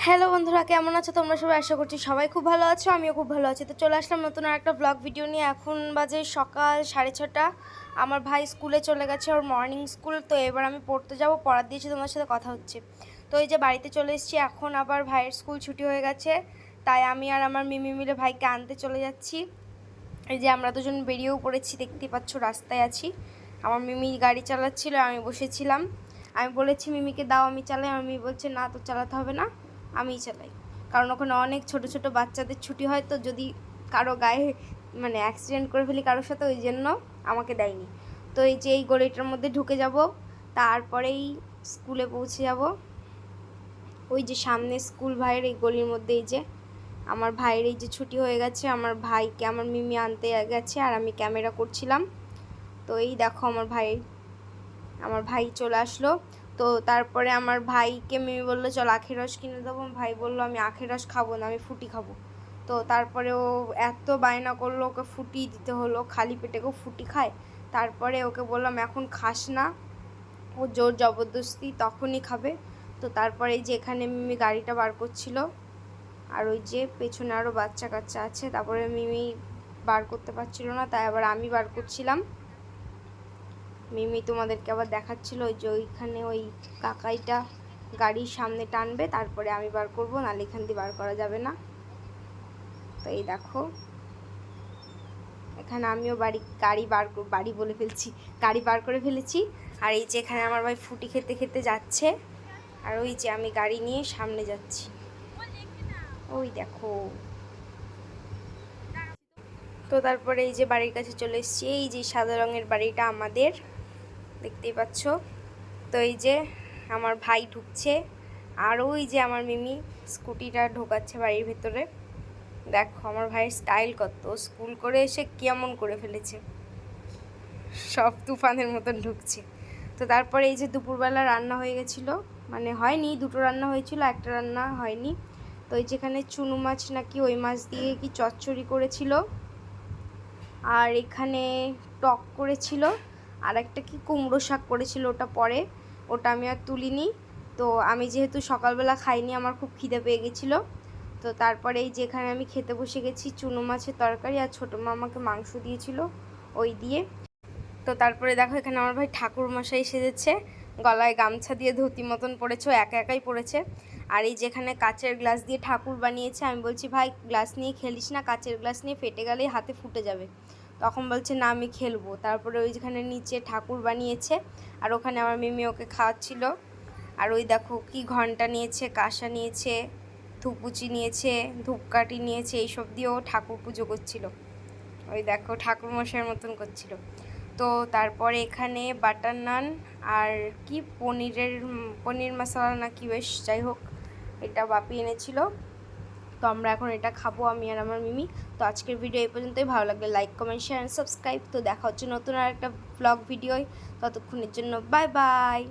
Hello বন্ধুরা, কেমন আছো তোমরা সবাই? আশা করছি সবাই খুব ভালো আছো, আমিও খুব ভালো আছি। তো চলে আসলাম নতুন আর একটা ব্লগ ভিডিও নিয়ে। এখন বাজে সকাল 6:30। আমার ভাই স্কুলে চলে গেছে, ওর মর্নিং স্কুল। তো এবার আমি পড়তে যাব, পড়ার দিয়েছি, তোমার সাথে কথা হচ্ছে। তো এই যে বাড়িতে চলে এসেছি, এখন আবার ভাইয়ের স্কুল ছুটি হয়ে গেছে, তাই আমি আর আমার মিমি মিলে ভাইকে আনতে চলে যাচ্ছি। এই যে আমরা দুজন বেরিয়েও পড়েছি, দেখতেই পাচ্ছ রাস্তায় আছি। আমার মিমি গাড়ি চালাচ্ছিল, আমি বসেছিলাম। আমি বলেছি মিমিকে দাও আমি চালাই, আমার মিমি বলছে না তো চালাতে হবে না, আমিই চালাই। কারণ ওখানে অনেক ছোট ছোট বাচ্চাদের ছুটি হয়, তো যদি কারো গায়ে মানে অ্যাক্সিডেন্ট করে ফেলি কারোর সাথে, ওই জন্য আমাকে দেয়নি। তো এই যে এই গলিটার মধ্যে ঢুকে যাব, তারপরেই স্কুলে পৌঁছে যাব। ওই যে সামনে স্কুল ভাইয়ের এই গলির মধ্যে। এই যে আমার ভাইয়ের এই যে ছুটি হয়ে গেছে, আমার ভাইকে আমার মিমি আনতে গেছে আর আমি ক্যামেরা করছিলাম। তো এই দেখো আমার ভাই চলে আসলো। তো তারপরে আমার ভাইকে মিমি বললো চল আখের রস কিনে দেবো। ভাই বললো আমি আখের রস খাবো না, আমি ফুটি খাবো। তো তারপরে ও এত বায়না করলো, ওকে ফুটি দিতে হলো, খালি পেটে কেউ ফুটি খায়? তারপরে ওকে বললাম এখন খাস না, ও জোর জবরদস্তি তখনই খাবে। তো তারপরে এই যে এখানে মিমি গাড়িটা বার করছিল, আর ওই যে পেছনে আরও বাচ্চা কাচ্চা আছে। তারপরে মিমি বার করতে পারছিল না, তাই আবার আমি বার করছিলাম। মিমি তোমাদেরকে আবার দেখাচ্ছিল ওই যে ওইখানে ওই কাকাইটা গাড়ির সামনে টানবে, তারপরে আমি বার করবো, নাহলে এখান দিয়ে বার করা যাবে না। তো এই দেখো এখানে আমিও গাড়ি বার করে ফেলেছি। আর এই যে এখানে আমার ভাই ফুটি খেতে খেতে যাচ্ছে, আর ওই যে আমি গাড়ি নিয়ে সামনে যাচ্ছি, ওই দেখো। তো তারপরে এই যে বাড়ির কাছে চলে এসেছি, এই যে সাদা রঙের বাড়িটা আমাদের, দেখতেই পাচ্ছ। তো এই যে আমার ভাই ঢুকছে, আর ওই যে আমার মিমি স্কুটিটা ঢোকাচ্ছে বাড়ির ভেতরে। দেখো আমার ভাইয়ের স্টাইল কত, স্কুল করে এসে কেমন করে ফেলেছে, সব তুফানের মতন ঢুকছে। তো তারপরে এই যে দুপুরবেলা রান্না হয়ে গেছিলো, মানে হয়নি, দুটো রান্না হয়েছিল, একটা রান্না হয়নি। তো এই যেখানে চুনো মাছ নাকি ওই মাছ দিয়ে কি চচ্চড়ি করেছিল, আর এখানে টক করেছিল, আর একটা কি কুমড়ো শাক করেছিল, ওটা আমি আর তুলিনি। তো আমি যেহেতু সকালবেলা খাইনি, আমার খুব খিদে পেয়ে গেছিলো। তো তারপরে এই যেখানে আমি খেতে বসে গেছি, চুনো মাছের তরকারি, আর ছোটো মা আমাকে মাংস দিয়েছিল ওই দিয়ে। তো তারপরে দেখো এখানে আমার ভাই ঠাকুর মশাই সেজেছে, গলায় গামছা দিয়ে ধুতি মতন পড়েছে, ও একা একাই পড়েছে। আর এই যেখানে কাচের গ্লাস দিয়ে ঠাকুর বানিয়েছে, আমি বলছি ভাই গ্লাস নিয়ে খেলিস না, কাচের গ্লাস নিয়ে ফেটে গেলেই হাতে ফুটে যাবে। তখন বলছে না আমি খেলবো। তারপরে ওই যেখানে নিচে ঠাকুর বানিয়েছে, আর ওখানে আমার মিমি ওকে খাওয়াচ্ছিল। আর ওই দেখো কি ঘন্টা নিয়েছে, কাঁসা নিয়েছে, ধুপুচি নিয়েছে, ধূপকাঠি নিয়েছে, এইসব দিয়েও ঠাকুর পুজো করছিল। ওই দেখো ঠাকুর মশাইয়ের মতন করছিল। তো তারপরে এখানে বাটার নান আর কি পনির মশলা না কি, বেশ যাই হোক, এটা বাপি এনেছিল। তো আমরা এখন এটা খাবো, আমি আর আমার মিমি। তো আজকের ভিডিও এই পর্যন্তই। ভালো লাগলে like comment share and subscribe. তো দেখা হচ্ছে নতুন আর একটা ব্লগ ভিডিওয়, ততক্ষণের জন্য বাই বাই।